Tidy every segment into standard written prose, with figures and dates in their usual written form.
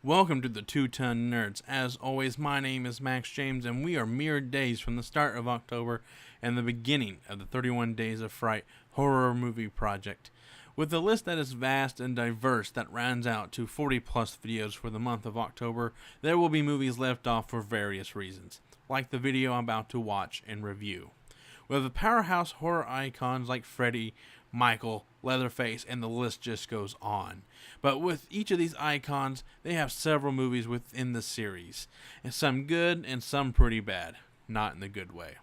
Welcome to the Two-Ton Nerds. As always, my name is Max James, and we are mere days from the start of October and the beginning of the 31 Days of Fright horror movie project. With a list that is vast and diverse that rounds out to 40 plus videos for the month of October, there will be movies left off for various reasons, like the video I'm about to watch and review. With powerhouse horror icons like Freddy, Michael, Leatherface, and the list just goes on. But with each of these icons, they have several movies within the series, and some good and some pretty bad, not in the good way.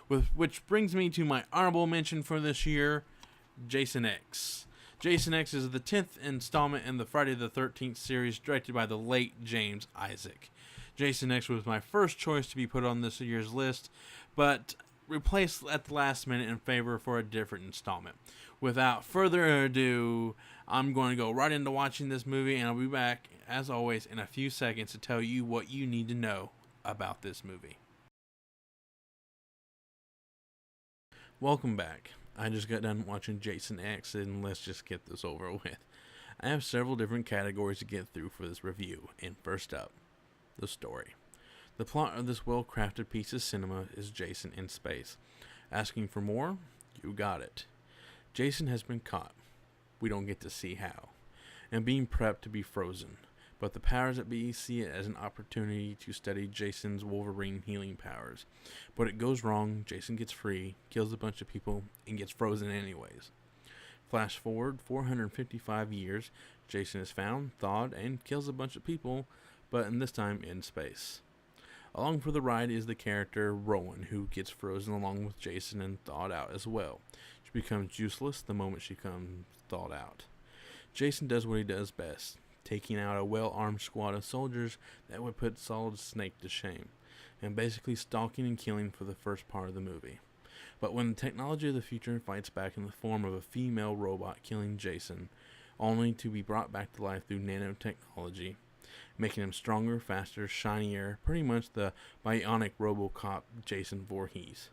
Which brings me to my honorable mention for this year, Jason X. Jason X is the 10th installment in the Friday the 13th series, directed by the late James Isaac. Jason X was my first choice to be put on this year's list, but replaced at the last minute in favor for a different installment. Without further ado, I'm going to go right into watching this movie, and I'll be back, as always, in a few seconds to tell you what you need to know about this movie. Welcome back. I just got done watching Jason X, and let's just get this over with. I have several different categories to get through for this review, and first up, the story. The plot of this well-crafted piece of cinema is Jason in space. Asking for more? You got it. Jason has been caught. We don't get to see how. And being prepped to be frozen. But the powers that be see it as an opportunity to study Jason's Wolverine healing powers. But it goes wrong, Jason gets free, kills a bunch of people, and gets frozen anyways. Flash forward 455 years, Jason is found, thawed, and kills a bunch of people, but in this time in space. Along for the ride is the character Rowan, who gets frozen along with Jason and thawed out as well. She becomes useless the moment she comes thawed out. Jason does what he does best, taking out a well-armed squad of soldiers that would put Solid Snake to shame, and basically stalking and killing for the first part of the movie. But when the technology of the future fights back in the form of a female robot killing Jason, only to be brought back to life through nanotechnology, making him stronger, faster, shinier, pretty much the bionic RoboCop Jason Voorhees.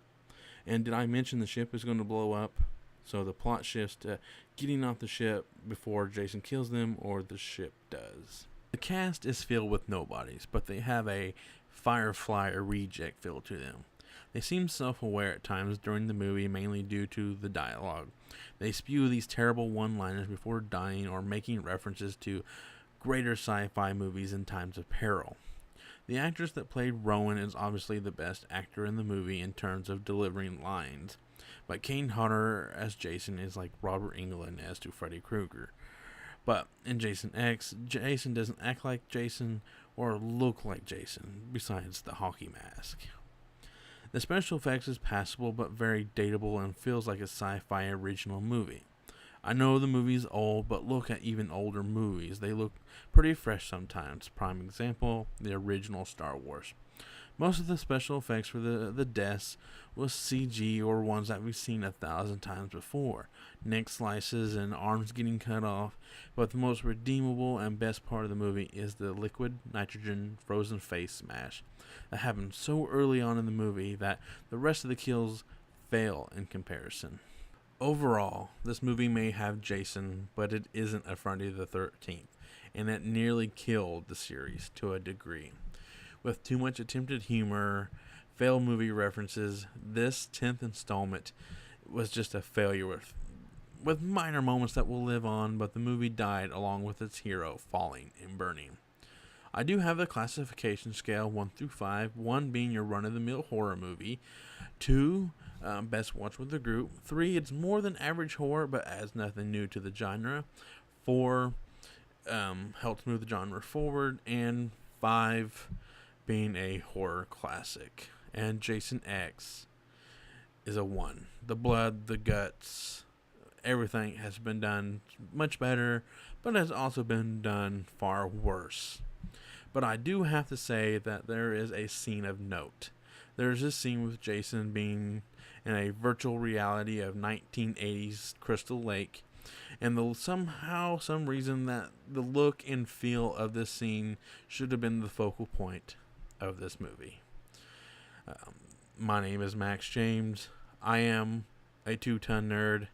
And did I mention the ship is going to blow up? So the plot shifts to getting off the ship before Jason kills them, or the ship does. The cast is filled with nobodies, but they have a Firefly or reject feel to them. They seem self-aware at times during the movie, mainly due to the dialogue. They spew these terrible one-liners before dying or making references to greater sci-fi movies in times of peril. The actress that played Rowan is obviously the best actor in the movie in terms of delivering lines, but Kane Hodder as Jason is like Robert Englund as to Freddy Krueger. But in Jason X, Jason doesn't act like Jason or look like Jason, besides the hockey mask. The special effects is passable but very dateable and feels like a sci-fi original movie. I know the movie's old, but look at even older movies. They look pretty fresh sometimes. Prime example, the original Star Wars. Most of the special effects for the deaths was CG or ones that we've seen 1,000 times before. Neck slices and arms getting cut off. But the most redeemable and best part of the movie is the liquid nitrogen frozen face smash that happened so early on in the movie that the rest of the kills fail in comparison. Overall, this movie may have Jason, but it isn't a Friday the 13th, and it nearly killed the series to a degree. With too much attempted humor, failed movie references, this 10th installment was just a failure with minor moments that will live on, but the movie died along with its hero falling and burning. I do have the classification scale 1 through 5, 1 being your run-of-the-mill horror movie, 2, best watch with the group, 3, it's more than average horror but adds nothing new to the genre, 4, helps move the genre forward, and 5, being a horror classic. And Jason X is a 1. The blood, the guts, everything has been done much better, but has also been done far worse. But I do have to say that there is a scene of note. There's this scene with Jason being in a virtual reality of 1980s Crystal Lake, and some reason that the look and feel of this scene should have been the focal point of this movie. My name is Max James. I am a two-ton nerd,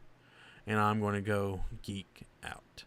and I'm going to go geek out.